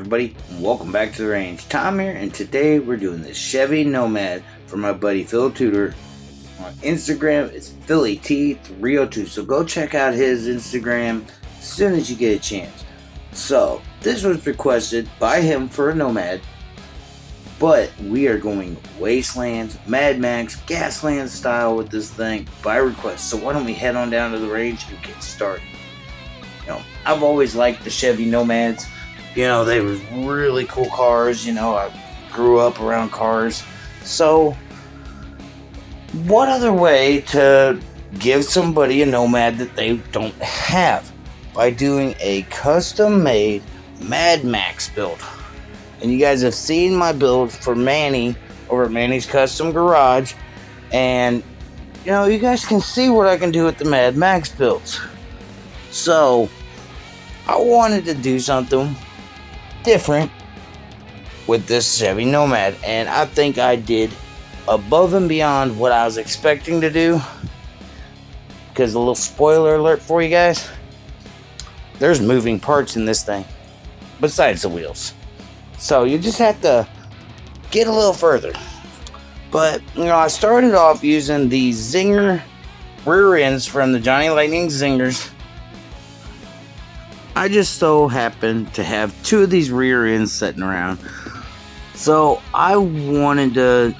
everybody, and welcome back to the range. Tom here, and today we're doing the Chevy Nomad for my buddy Phil Tudor. On Instagram, it's PhillyT302, so go check out his Instagram as soon as you get a chance. So, this was requested by him for a Nomad, but we are going Wastelands, Mad Max, Gasland style with this thing by request. So why don't we head on down to the range and get started? I've always liked the Chevy Nomads. They were really cool cars. I grew up around cars. So, what other way to give somebody a Nomad that they don't have? By doing a custom-made Mad Max build. And you guys have seen my build for Manny over at Manny's Custom Garage. And, you guys can see what I can do with the Mad Max builds. So, I wanted to do something different with this Chevy Nomad, and I think I did above and beyond what I was expecting to do. Because a little spoiler alert for you guys, there's moving parts in this thing besides the wheels, so you just have to get a little further. But I started off using the Zinger rear ends from the Johnny Lightning Zingers. I just so happened to have two of these rear ends sitting around. So I wanted to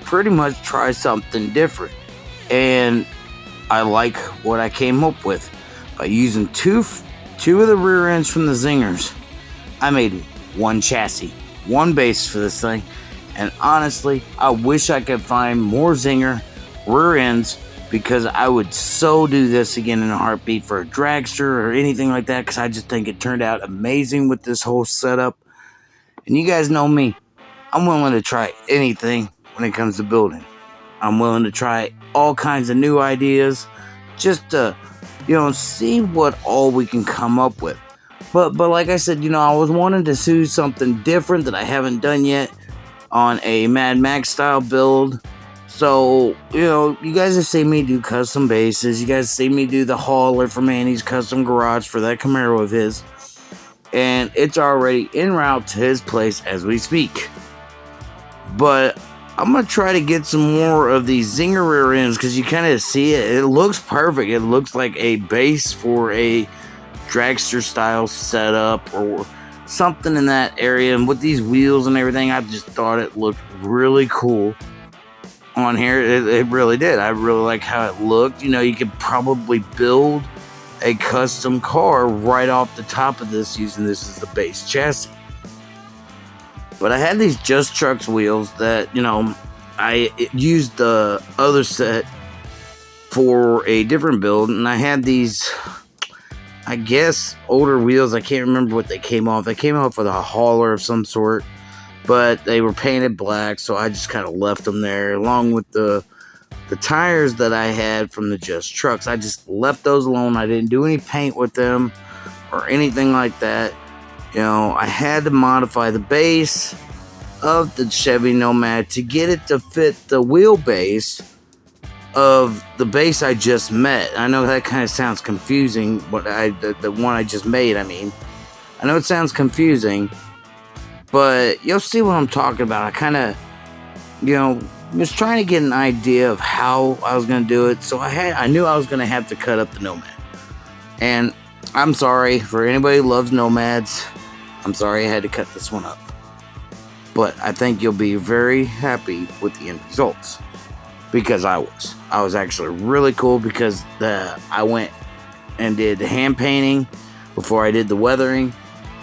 pretty much try something different. And I like what I came up with. By using two of the rear ends from the Zingers, I made one chassis, one base for this thing. And honestly, I wish I could find more Zinger rear ends, because I would so do this again in a heartbeat for a dragster or anything like that, because I just think it turned out amazing with this whole setup. And you guys know me, I'm willing to try anything when it comes to building. I'm willing to try all kinds of new ideas just to, see what all we can come up with. But like I said, I was wanting to do something different that I haven't done yet on a Mad Max style build. So, you guys have seen me do custom bases. You guys have seen me do the hauler for Manny's Custom Garage for that Camaro of his. And it's already en route to his place as we speak. But I'm going to try to get some more of these Zinger rear ends, because you kind of see it. It looks perfect. It looks like a base for a dragster style setup or something in that area. And with these wheels and everything, I just thought it looked really cool on here. It really did. I really like how it looked. You could probably build a custom car right off the top of this using this as the base chassis. But I had these Just Trucks wheels that, I used the other set for a different build, and I had these, I guess, older wheels. I can't remember what they came off. They came off with a hauler of some sort, but they were painted black, so I just kind of left them there, along with the tires that I had from the Just Trucks. I just left those alone. I didn't do any paint with them or anything like that. I had to modify the base of the Chevy Nomad to get it to fit the wheelbase of the base I just met. I know that kind of sounds confusing, but the one I just made, I know it sounds confusing, but you'll see what I'm talking about. I kind of, was trying to get an idea of how I was going to do it. So I knew I was going to have to cut up the Nomad. And I'm sorry for anybody who loves Nomads. I'm sorry I had to cut this one up. But I think you'll be very happy with the end results. Because I was actually really cool, because I went and did the hand painting before I did the weathering.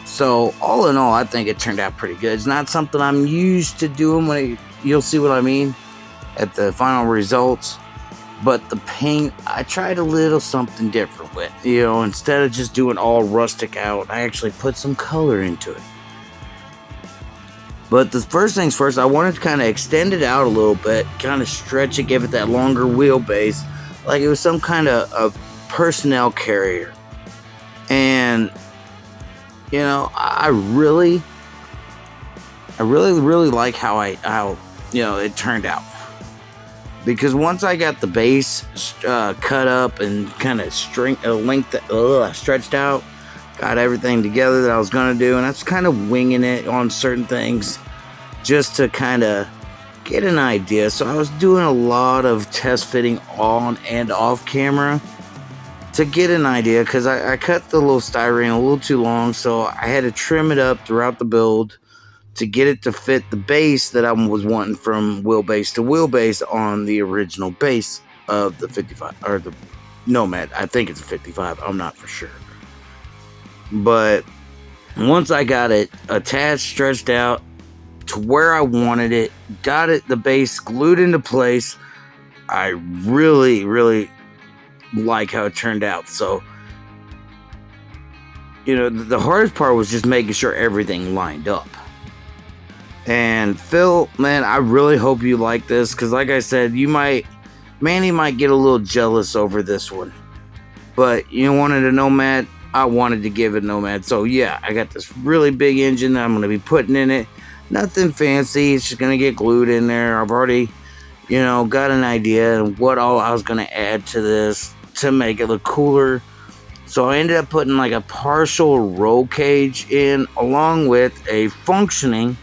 So, all in all, I think it turned out pretty good. It's not something I'm used to doing you'll see what I mean at the final results. But the paint, I tried a little something different with. Instead of just doing all rustic out, I actually put some color into it. But the first things first, I wanted to kind of extend it out a little bit, kind of stretch it, give it that longer wheelbase, like it was some kind of personnel carrier. And I really like how it turned out. Because once I got the base cut up and kind of stretched out, got everything together that I was going to do, and I was kind of winging it on certain things just to kind of get an idea. So I was doing a lot of test fitting on and off camera to get an idea, because I cut the little styrene a little too long, so I had to trim it up throughout the build to get it to fit the base that I was wanting from wheelbase to wheelbase on the original base of the 55, or the Nomad. I think it's a 55, I'm not for sure. But once I got it attached, stretched out to where I wanted it, got it, the base glued into place, I really, really like how it turned out. So, you know, the hardest part was just making sure everything lined up. And Phil, man, I really hope you like this, because like I said, Manny might get a little jealous over this one. But you wanted a Nomad, I wanted to give it a Nomad. So yeah, I got this really big engine that I'm going to be putting in it. Nothing fancy, it's just going to get glued in there. I've already, you know, got an idea of what all I was going to add to this to make it look cooler. So I ended up putting like a partial roll cage in, along with a functioning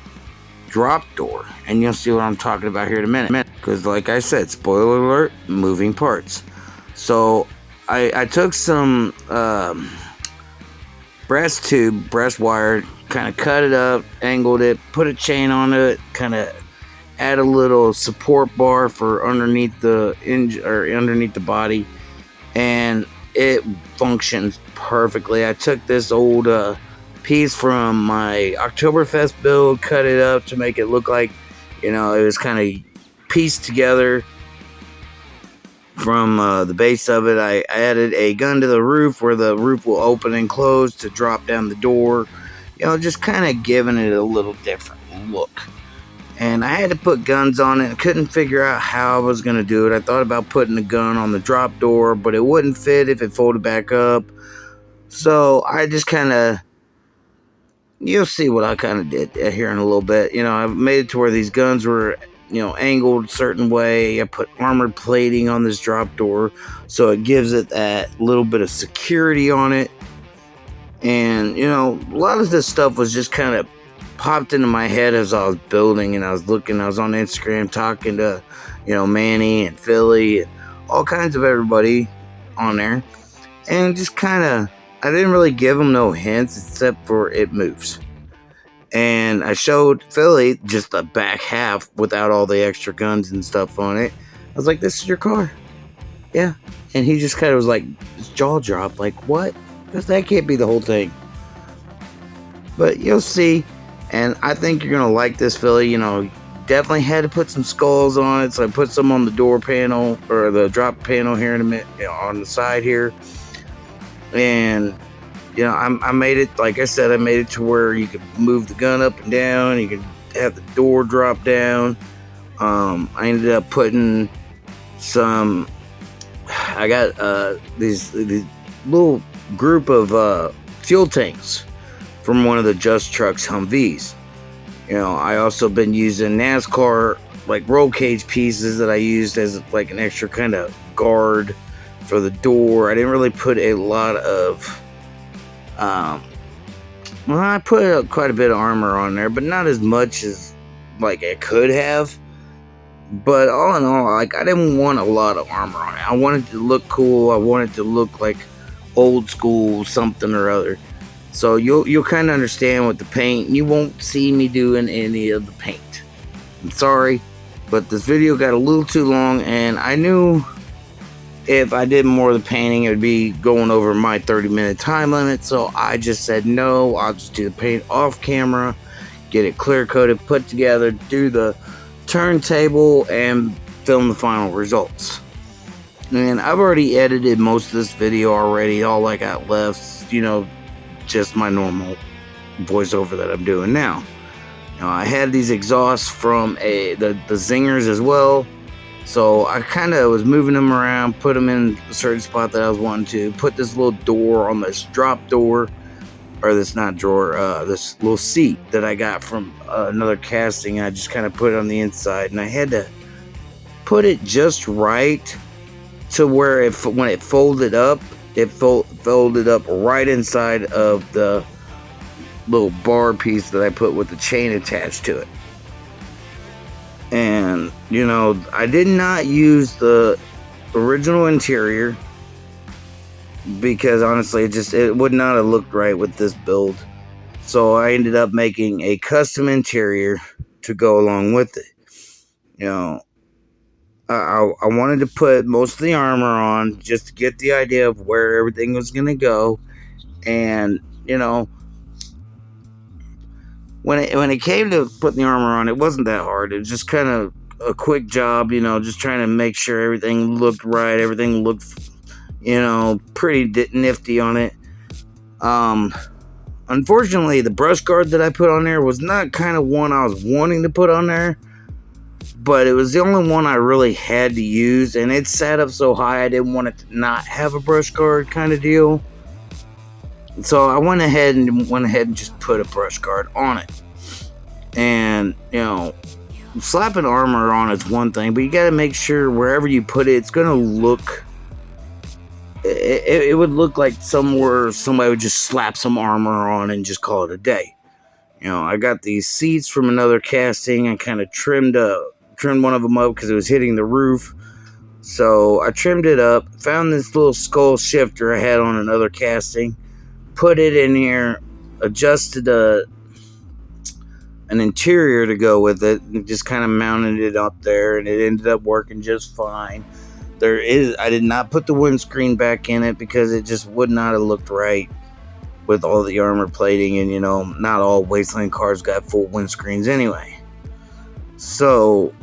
drop door. And you'll see what I'm talking about here in a minute. Because like I said, spoiler alert, moving parts. So I took some brass wire, kind of cut it up, angled it, put a chain on it, kind of add a little support bar for underneath the engine or underneath the body, and it functions perfectly. I took this old piece from my Oktoberfest build, cut it up to make it look like, you know, it was kind of pieced together from the base of it. I added a gun to the roof where the roof will open and close to drop down the door, you know, just kind of giving it a little different look. And I had to put guns on it. I couldn't figure out how I was going to do it. I thought about putting a gun on the drop door, but it wouldn't fit if it folded back up. So I just kind of, you'll see what I kind of did here in a little bit. You know, I made it to where these guns were, you know, angled a certain way. I put armored plating on this drop door, so it gives it that little bit of security on it. And, you know, a lot of this stuff was just kind of popped into my head as I was building, and I was on Instagram talking to, you know, Manny and Philly and all kinds of everybody on there. And just kind of, I didn't really give them no hints except for it moves. And I showed Philly just the back half without all the extra guns and stuff on it. I was like, this is your car. Yeah. And he just kind of was like, his jaw dropped, like, what? Because that can't be the whole thing. But you'll see. And I think you're going to like this, Philly. You know, definitely had to put some skulls on it. So I put some on the door panel, or the drop panel here in a minute, you know, on the side here. And, you know, I made it, like I said, I made it to where you could move the gun up and down. You could have the door drop down. I ended up putting some, I got these little group of fuel tanks from one of the Just Trucks Humvees. You know, I also been using NASCAR like roll cage pieces that I used as like an extra kind of guard for the door. I didn't really put a lot of well, I put quite a bit of armor on there, but not as much as like I could have. But all in all, like, I didn't want a lot of armor on it. I wanted it to look cool. I wanted it to look like old school something or other. So you'll kind of understand with the paint. You won't see me doing any of the paint. I'm sorry, but this video got a little too long, and I knew if I did more of the painting, it would be going over my 30-minute time limit. So I just said no, I'll just do the paint off camera, get it clear coated, put together, do the turntable, and film the final results. And I've already edited most of this video already. All I got left, you know, just my normal voiceover that I'm doing now. You know, I had these exhausts from the zingers as well. So I kind of was moving them around, put them in a certain spot that I was wanting to. Put this little door on this drop door, or this not drawer, this little seat that I got from another casting. I just kind of put it on the inside, and I had to put it just right to where when it folded up, it folded up right inside of the little bar piece that I put with the chain attached to it. And, you know, I did not use the original interior because honestly it would not have looked right with this build. So I ended up making a custom interior to go along with it. You know, I wanted to put most of the armor on just to get the idea of where everything was going to go. And, you know, when it came to putting the armor on, it wasn't that hard. It was just kind of a quick job, you know, just trying to make sure everything looked right. Everything looked, you know, pretty nifty on it. Unfortunately, the brush guard that I put on there was not kind of one I was wanting to put on there, but it was the only one I really had to use, and it sat up so high I didn't want it to not have a brush guard kind of deal. So I went ahead and just put a brush guard on it. And, you know, slapping armor on is one thing, but you got to make sure wherever you put it, it's going to look... It would look like somewhere somebody would just slap some armor on and just call it a day. You know, I got these seats from another casting. I kind of trimmed one of them up because it was hitting the roof. So I trimmed it up, found this little skull shifter I had on another casting, put it in here, adjusted an interior to go with it, and just kind of mounted it up there, and it ended up working just fine. I did not put the windscreen back in it because it just would not have looked right with all the armor plating, and you know, not all Wasteland cars got full windscreens anyway. So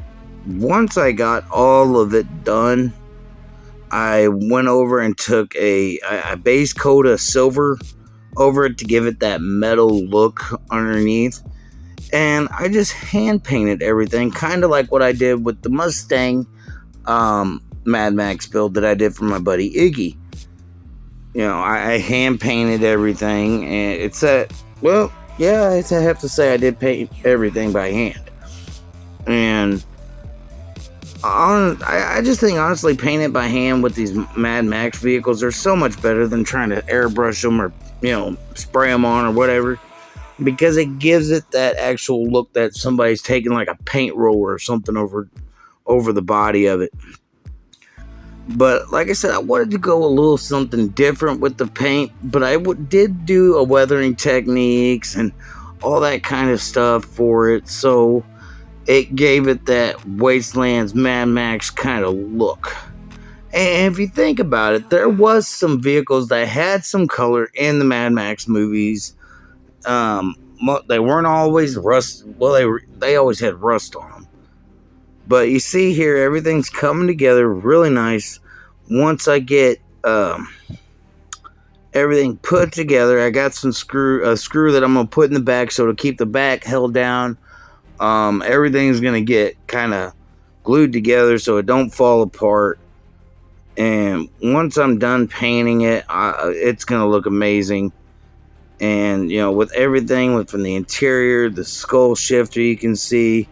once I got all of it done, I went over and took I base coat a silver over it to give it that metal look underneath, and I just hand painted everything, kind of like what I did with the Mustang Mad Max build that I did for my buddy Iggy. You know, I hand painted everything, and I have to say I did paint everything by hand. And I just think, honestly, painting by hand with these Mad Max vehicles are so much better than trying to airbrush them or, you know, spray them on or whatever, because it gives it that actual look that somebody's taking like a paint roller or something over the body of it. But like I said, I wanted to go a little something different with the paint, but I did do a weathering techniques and all that kind of stuff for it, so it gave it that Wastelands Mad Max kind of look. And if you think about it, there was some vehicles that had some color in the Mad Max movies. They weren't always rust. Well, they always had rust on them. But you see here, everything's coming together really nice. Once I get everything put together, I got a screw that I'm going to put in the back so to keep the back held down. Everything's going to get kind of glued together so it don't fall apart. And once I'm done painting it, it's going to look amazing. And, you know, with everything, from the interior, the skull shifter you can see,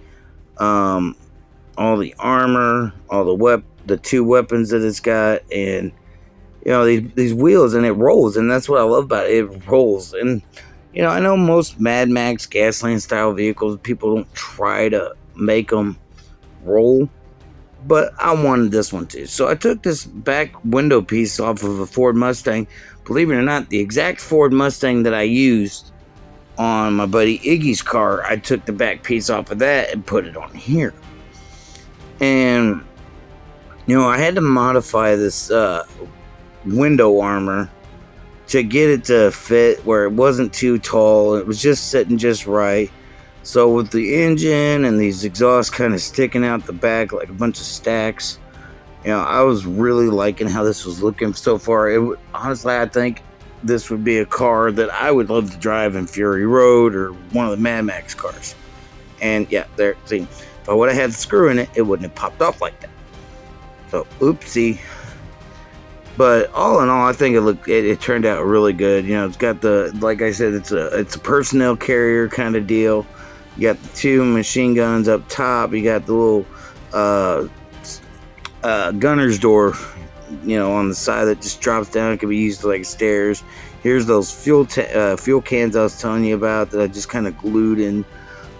all the armor, all the two weapons that it's got, and you know, these wheels, and it rolls, and that's what I love about it. It rolls. And you know, I know most Mad Max gasoline style vehicles, people don't try to make them roll, but I wanted this one too. So I took this back window piece off of a Ford Mustang. Believe it or not, the exact Ford Mustang that I used on my buddy Iggy's car, I took the back piece off of that and put it on here. And, you know, I had to modify this window armor to get it to fit where it wasn't too tall. It was just sitting just right. So with the engine and these exhausts kind of sticking out the back like a bunch of stacks, you know, I was really liking how this was looking so far. Honestly, I think this would be a car that I would love to drive in Fury Road or one of the Mad Max cars. And yeah, see, if I would have had the screw in it, it wouldn't have popped off like that. So, oopsie. But all in all, I think it turned out really good. You know, it's got like I said, it's a personnel carrier kind of deal. You got the two machine guns up top. You got the little gunner's door on the side that just drops down. It could be used like stairs. Here's those fuel cans I was telling you about that I just kind of glued in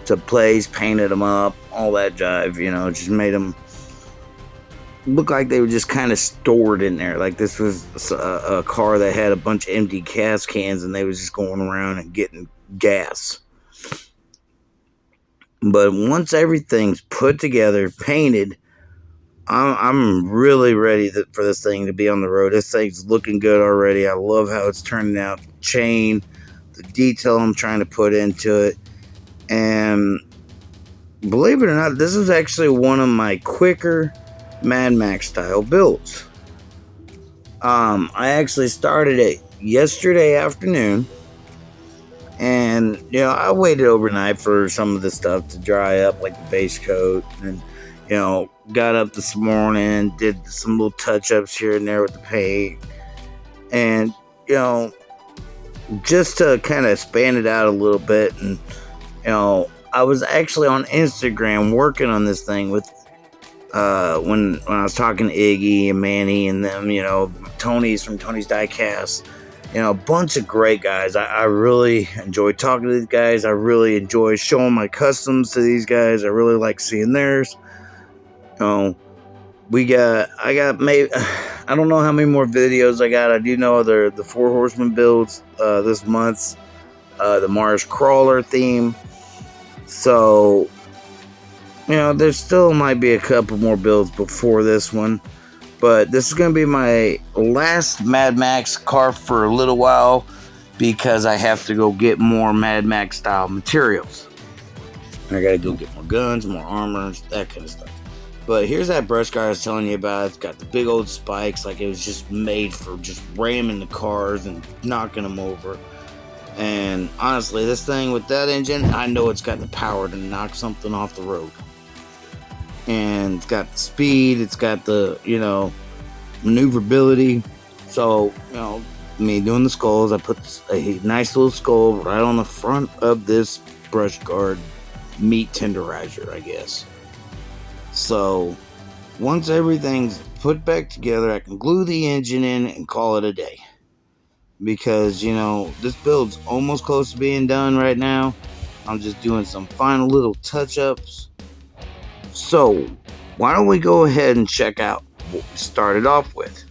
to place, painted them up, all that jive. Just made them look like they were just kind of stored in there. Like this was a car that had a bunch of empty gas cans, and they was just going around and getting gas. But once everything's put together, painted, I'm really ready for this thing to be on the road. This thing's looking good already. I love how it's turning out. The chain, the detail I'm trying to put into it. And believe it or not, this is actually one of my quicker Mad Max style builds. I actually started it yesterday afternoon. And, I waited overnight for some of the stuff to dry up, like the base coat. And, got up this morning, did some little touch-ups here and there with the paint. And, just to kind of span it out a little bit. And, I was actually on Instagram working on this thing with, when I was talking to Iggy and Manny and them, Tony's from Tony's Diecast. A bunch of great guys. I really enjoy talking to these guys. I really enjoy showing my customs to these guys. I really like seeing theirs. I got maybe, I don't know how many more videos I got. I do know the 4 Horsemen builds this month, the Mars Crawler theme. So, there still might be a couple more builds before this one. But this is going to be my last Mad Max car for a little while, because I have to go get more Mad Max style materials. I got to go get more guns, more armor, that kind of stuff. But here's that brush car I was telling you about. It's got the big old spikes, like it was just made for just ramming the cars and knocking them over. And honestly, this thing with that engine, I know it's got the power to knock something off the road. And it's got the speed, it's got the, maneuverability. So, me doing the skulls, I put a nice little skull right on the front of this brush guard meat tenderizer, I guess. So, once everything's put back together, I can glue the engine in and call it a day. Because, this build's almost close to being done right now. I'm just doing some final little touch-ups. So, why don't we go ahead and check out what we started off with.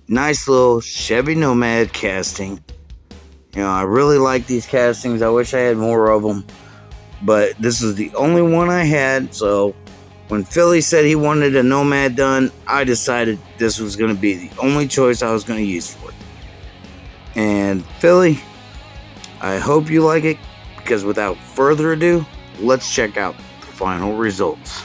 Nice little Chevy Nomad casting. I really like these castings. I wish I had more of them. But this is the only one I had. So, when Philly said he wanted a Nomad done, I decided this was going to be the only choice I was going to use for it. And Philly, I hope you like it. Because without further ado, let's check out final results.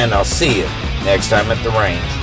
And I'll see you next time at the range.